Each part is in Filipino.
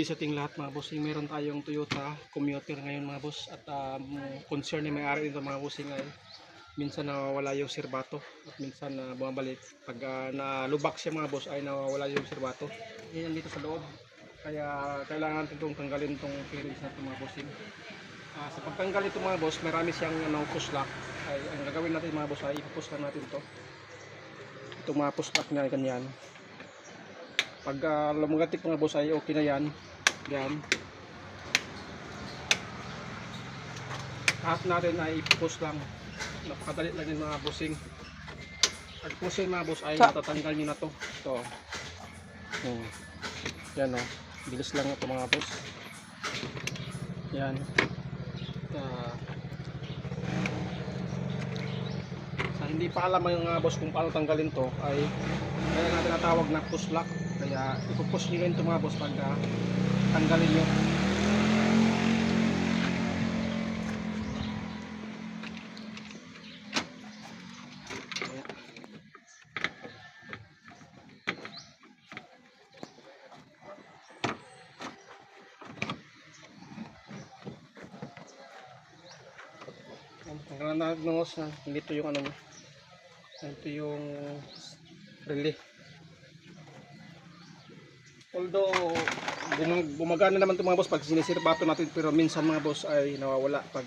good day sa ating lahat mga bossing. Meron tayong Toyota Commuter ngayon mga boss. At concern ni may-ari nito mga bossing ay minsan nawawala yung serbato at minsan bumabalik. Pag nalubak siya mga boss ay nawawala yung serbato. Yan dito sa loob. Kaya kailangan natin itong tanggalin itong clearance na ito mga bossing. Sa pagtanggal ito mga boss, marami siyang push lock. Ay, ang gagawin natin mga boss ay ipupush lang natin ito. Itong mga push lock niya ay ganyan. Pag lumagatik mga boss ay okay na yan. Yan. Lahat natin ay i-push lang. Napakadali lang yung mga bossing. Pag push mga boss ay matatanggal nyo na to. Ito. Yan o. Bilis lang ito mga boss. Yan. Sa hindi pa alam mga boss kung paano tanggalin to ay kaya natin natawag na push lock. Kaya ipupush nyo rin ito mga boss pag tanggalin nyo. Tanggalan natin ng hose na. Hindi ito yung ano mo. Ito yung relay. Although gumagana naman ito mga boss pag sinisirbato natin, pero minsan mga boss ay nawawala pag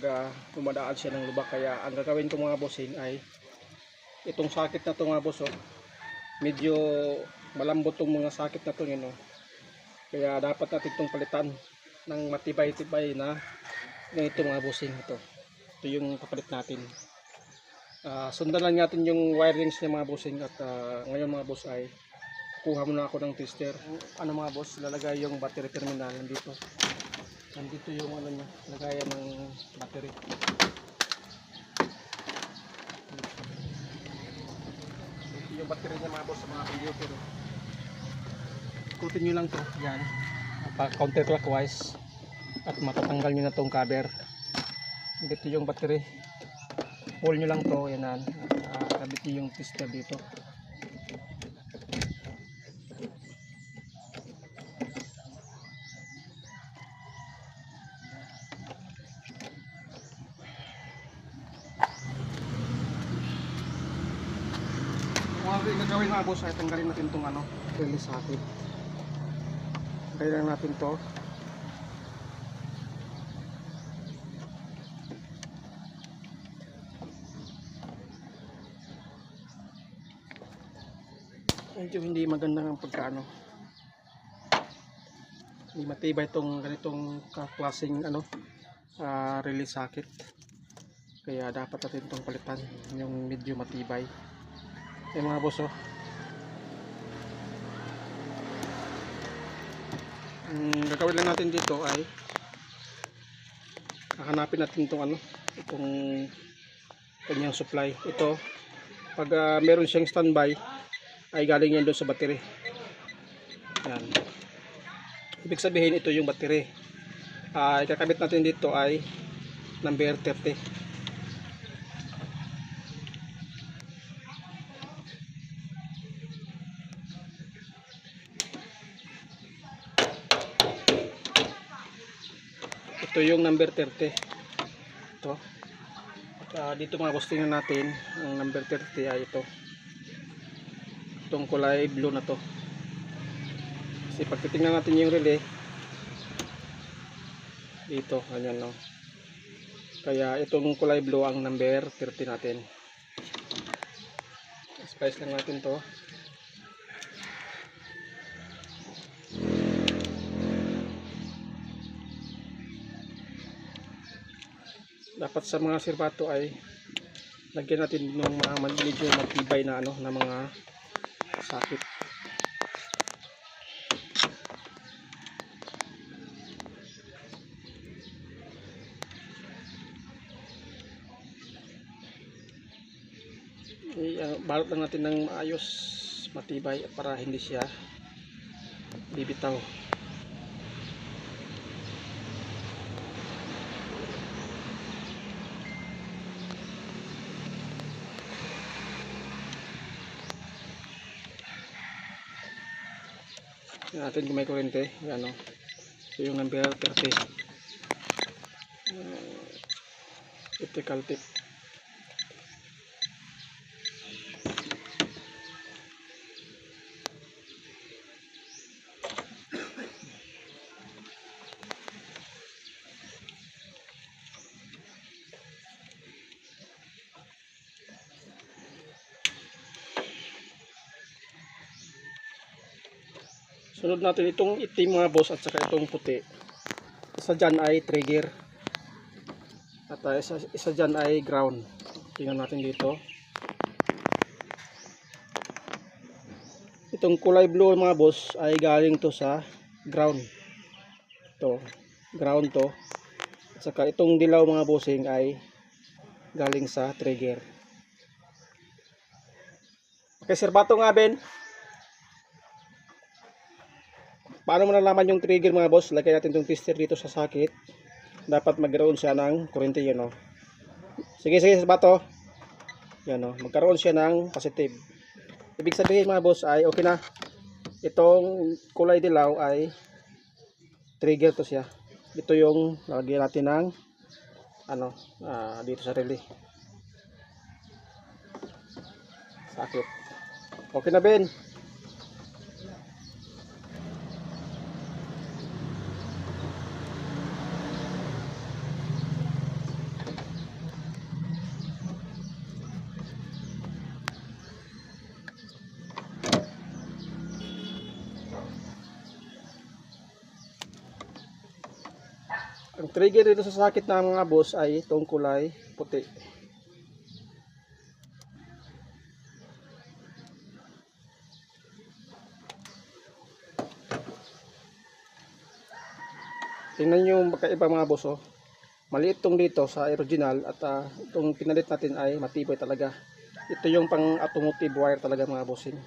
dumadaan siya ng lubak. Kaya ang gagawin ko mga bossing ay itong sakit na ito mga boss, medyo malambot itong mga sakit na ito yun, kaya dapat natin itong palitan ng matibay-tibay na ganito mga bossing. Ito yung kapalit natin. Sundan lang natin yung wirings niya mga bossing. At ngayon mga boss ay kuha muna ako ng tester. Ano mga boss, lalagay yung battery terminal nandito. Nandito yung ano niya, lagayan ng battery. Ito yung battery niya mga boss sa mga computer. Ikutin nyo lang to, yan, counterclockwise, at matatanggal nyo na tong cover. Dito yung battery, pull nyo lang to, yan, at kabit nyo yung tester dito. Kung ano gagawin mga boss ay tanggalin natin itong release socket. Tanggalin natin to. Medyo hindi maganda ng pagkaano. Hindi matibay itong ganitong klaseng release socket. Kaya dapat natin itong palitan yung medyo matibay. Yung mga boss, gagawin lang natin dito ay hahanapin natin itong itong kanyang supply. Ito pag meron siyang standby ay galing yan doon sa battery. Yan, ibig sabihin ito yung battery. Ikakabit natin dito ay number 30. Ito yung number 30. Ito. Dito mga boss, tingnan natin. Ang number 30 ay ito. Itong kulay blue na to. Kasi pag titingnan natin yung relay, dito, ganyan no. Kaya itong kulay blue ang number 30 natin. Spice lang natin to. Dapat sa mga serbato ay lagyan natin ng mga medyo matibay na na mga sakit. Balot lang natin ng maayos, matibay, para hindi siya bibitaw. natin kung may kurente, yan o. Ito yung number 30. Optical tip. Sunod natin itong itim mga boss at saka itong puti. Isa dyan ay trigger at isa dyan ay ground. Tingnan natin dito. Itong kulay blue mga boss ay galing to sa ground. Ito, ground to. At saka itong dilaw mga bossing ay galing sa trigger. Okay, Sir Bato nga Ben. Paano mo nalaman yung trigger mga boss? Lagay natin itong tester dito sa socket. Dapat magkaroon siya ng kurente yun, no? Sige, Sir Bato. Yan, no? Magkaroon siya ng positive. Ibig sabihin mga boss ay okay na. Itong kulay dilaw ay trigger to siya. Ito yung lagyan natin ng dito sa relay. Socket. Okay na Ben. Ang trigger dito sa socket ng mga boss ay itong kulay puti. Tingnan nyo yung magkaiba mga boss, oh. Maliit itong dito sa original at itong pinalit natin ay matibay talaga. Ito yung pang automotive wire talaga mga bossing.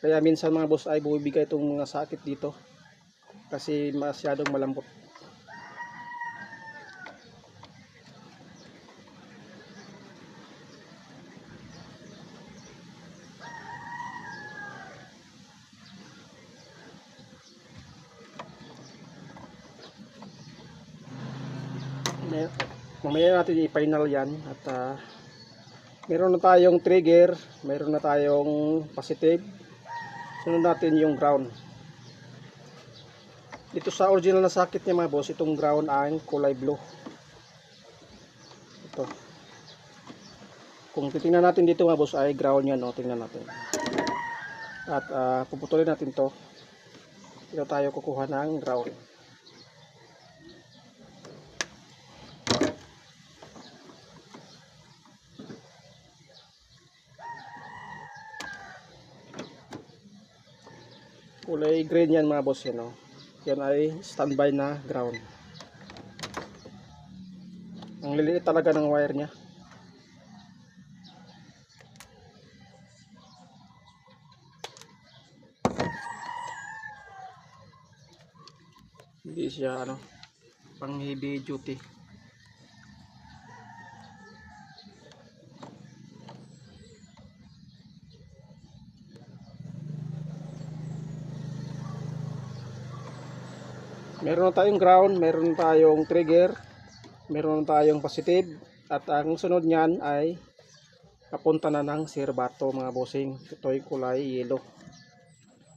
Kaya minsan mga boss ay bumibigay itong mga socket dito kasi masyadong malambot. Mamaya natin i-final yan at meron na tayong trigger, meron na tayong positive. Sunod natin yung ground. Dito sa original na socket niya mga boss, itong ground ang kulay blue. Ito. Kung titingnan natin dito mga boss ay ground yan, no? Tingnan natin. At puputulin natin to. Dito tayo kukuha ng ground. Kulay green yan mga boss, yan, no? Yan ay standby na ground. Ang liliit talaga ng wire nya. Hindi siya pang heavy duty. Meron na tayong ground, meron tayong trigger, meron tayong positive, at ang sunod niyan ay papunta na ng Sir Bato mga bossing. Ito ay kulay yellow.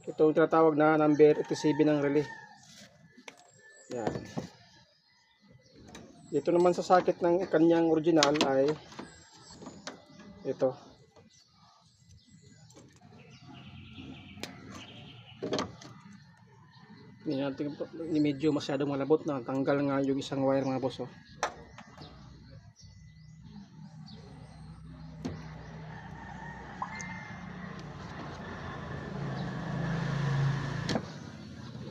Ito ang tinatawag na number 87 ng relay. Yan. Dito naman sa socket ng kanyang original ay ito. Hindi natin medyo masyadong malabot na. Tanggal nga yung isang wire mga boss, oh.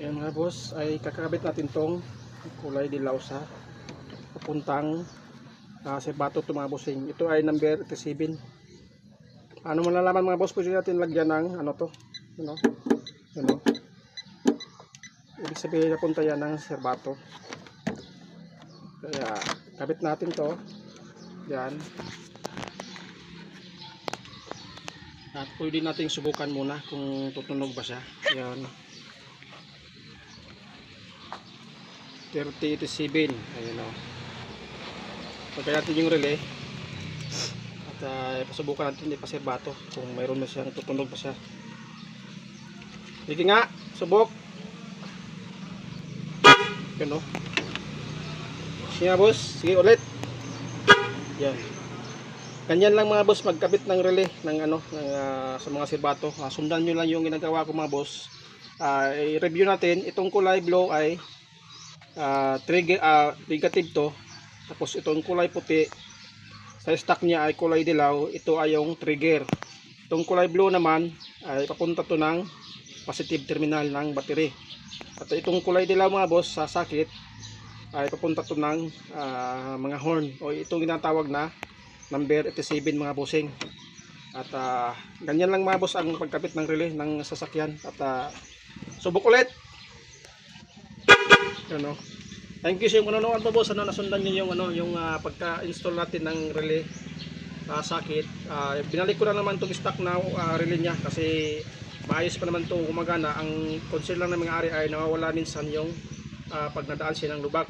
Yan mga boss, ay kakabit natin tong kulay dilaw sa papuntang Sir Bato to mga bossing. Ito ay number 87. Ano mo nalaman mga boss, pwede natin lagyan ng to, ibig sabihin napunta yan ng Sir Bato. Kaya kabit natin to. Yan. At pwede nating subukan muna kung tutunog ba siya. Yan. 3087. Ayun o. Pagka natin yung relay. At pasubukan natin ipasirbato kung mayroon na siyang tutunog pa siya. Sige nga, subok. Yun o. Sige nga boss, sige ulit. Yan. Ganyan lang mga boss magkabit ng relay ng sa mga sirbato. Sundan nyo lang yung ginagawa ko mga boss. I-review natin itong kulay blue ay trigger negative to. Tapos itong kulay puti sa stock niya ay kulay dilaw, ito ay yung trigger. Itong kulay blue naman ay papunta to ng positive terminal ng battery. At itong kulay dilaw mga boss sa sakit ay papunta to ng mga horn o itong ginatawag na number 87 mga bossing. At ganyan lang mga boss ang pagkabit ng relay ng sasakyan. At subok ulit. Yan o. Thank you sa yung manonood po boss. Nasundan niyo yung pagka-install natin ng relay sakit. Binalik ko na naman itong stock na relay niya kasi maayos pa naman itong gumagana. Ang concern lang ng mga ari ay nawawala minsan yung pag nadaan siya ng lubak.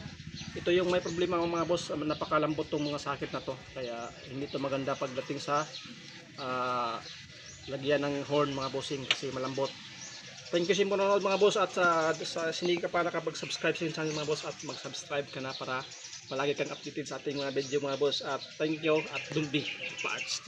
Ito yung may problema ng mga boss, napakalambot tong mga sakit na to. Kaya hindi to maganda pagdating sa lagyan ng horn mga bossing kasi malambot. Thank you sa panonood mga boss at sa hindi ka pa nakapag-subscribe sa channel mga boss at mag-subscribe ka na para palagi kang updated sa ating mga video mga boss. At thank you at don't be parts.